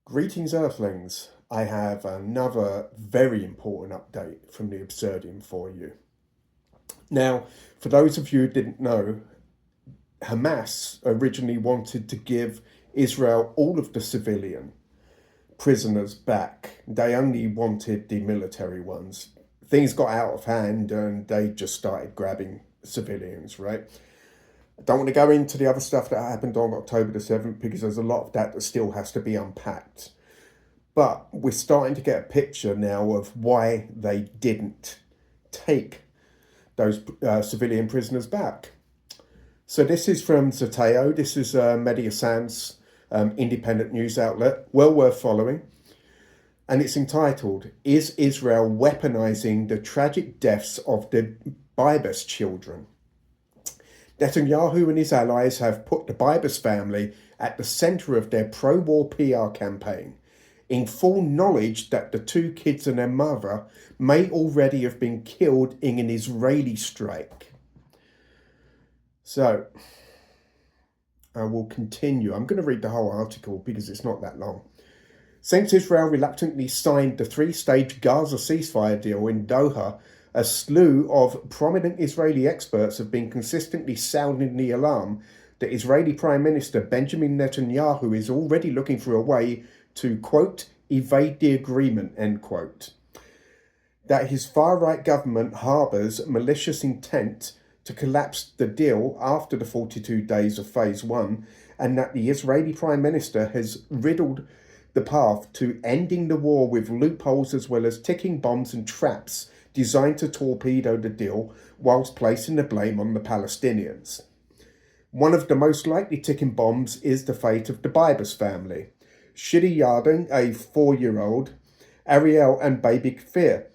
Greetings, Earthlings. I have another very important update from the Absurdium for you. Now, for those of you who didn't know, Hamas originally wanted to give Israel all of the civilian prisoners back. They only wanted the military ones. Things got out of hand and they just started grabbing civilians, right? I don't want to go into the other stuff that happened on October the 7th because there's a lot of that still has to be unpacked. But we're starting to get a picture now of why they didn't take those civilian prisoners back. So this is from Zateo. This is Media Sans independent news outlet, well worth following. And it's entitled, "Is Israel Weaponizing the Tragic Deaths of the Bibas Children?" Netanyahu and his allies have put the Bibas family at the centre of their pro-war PR campaign, in full knowledge that the two kids and their mother may already have been killed in an Israeli strike. So, I will continue. I'm going to read the whole article because it's not that long. Since Israel reluctantly signed the three-stage Gaza ceasefire deal in Doha, a slew of prominent Israeli experts have been consistently sounding the alarm that Israeli Prime Minister Benjamin Netanyahu is already looking for a way to, quote, evade the agreement, end quote. That his far-right government harbours malicious intent to collapse the deal after the 42 days of phase one, and that the Israeli Prime Minister has riddled the path to ending the war with loopholes as well as ticking bombs and traps designed to torpedo the deal whilst placing the blame on the Palestinians. One of the most likely ticking bombs is the fate of the Bibas family. Shidi Yarden, a 4-year-old, Ariel and baby Kfir,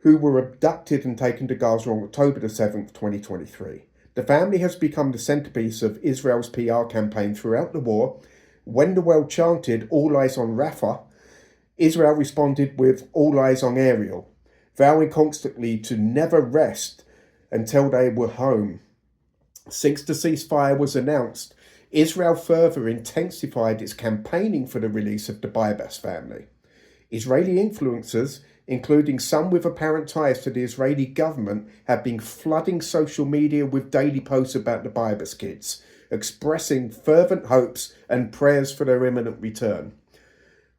who were abducted and taken to Gaza on October the 7th, 2023. The family has become the centrepiece of Israel's PR campaign throughout the war. When the world chanted "All eyes on Rafah," Israel responded with "All eyes on Ariel," vowing constantly to never rest until they were home. Since the ceasefire was announced, Israel further intensified its campaigning for the release of the Bibas family. Israeli influencers, including some with apparent ties to the Israeli government, have been flooding social media with daily posts about the Bibas kids, expressing fervent hopes and prayers for their imminent return.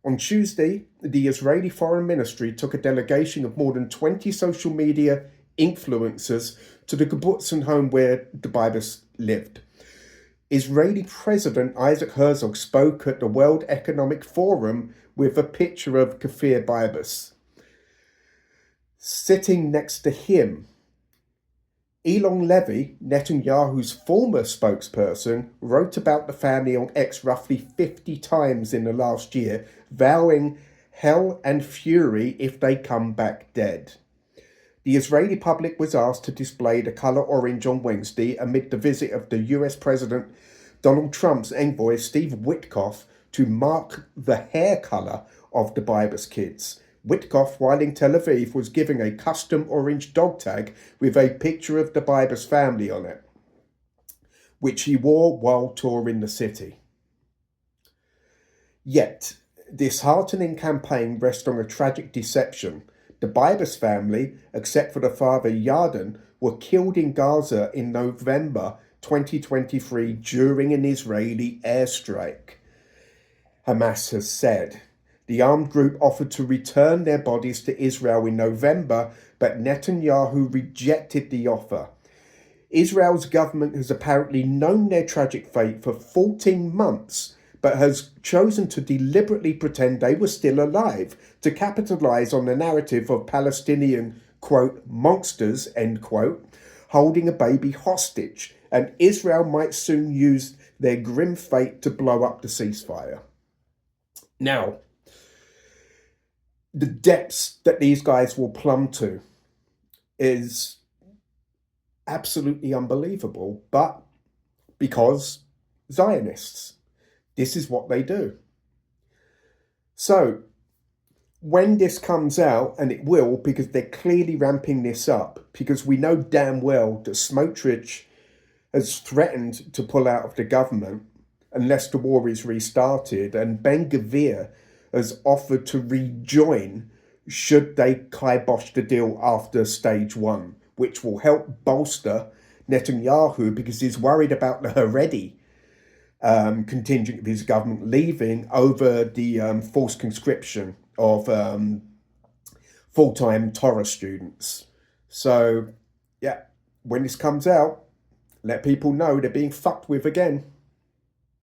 On Tuesday, the Israeli Foreign Ministry took a delegation of more than 20 social media influencers to the kibbutz home where the Bibas lived. Israeli President Isaac Herzog spoke at the World Economic Forum with a picture of Kfir Bibas. Sitting next to him, Elon Levy, Netanyahu's former spokesperson, wrote about the family on X roughly 50 times in the last year, vowing hell and fury if they come back dead. The Israeli public was asked to display the colour orange on Wednesday amid the visit of the US President Donald Trump's envoy Steve Witkoff to mark the hair colour of the Bibas kids. Witkoff, while in Tel Aviv, was giving a custom orange dog tag with a picture of the Bibas family on it, which he wore while touring the city. Yet, this heartening campaign rests on a tragic deception. The Bibas family, except for the father Yarden, were killed in Gaza in November 2023 during an Israeli airstrike, Hamas has said. The armed group offered to return their bodies to Israel in November, but Netanyahu rejected the offer. Israel's government has apparently known their tragic fate for 14 months, but has chosen to deliberately pretend they were still alive to capitalize on the narrative of Palestinian, quote, monsters, end quote, holding a baby hostage, and Israel might soon use their grim fate to blow up the ceasefire. Now, the depths that these guys will plumb to is absolutely unbelievable, but because Zionists, this is what they do. So, when this comes out, and it will, because they're clearly ramping this up, because we know damn well that Smotrich has threatened to pull out of the government unless the war is restarted, and Ben Gvir has offered to rejoin should they kibosh the deal after stage one, which will help bolster Netanyahu because he's worried about the Haredi contingent of his government leaving over the forced conscription of full-time Torah students. So, yeah, when this comes out, let people know they're being fucked with again.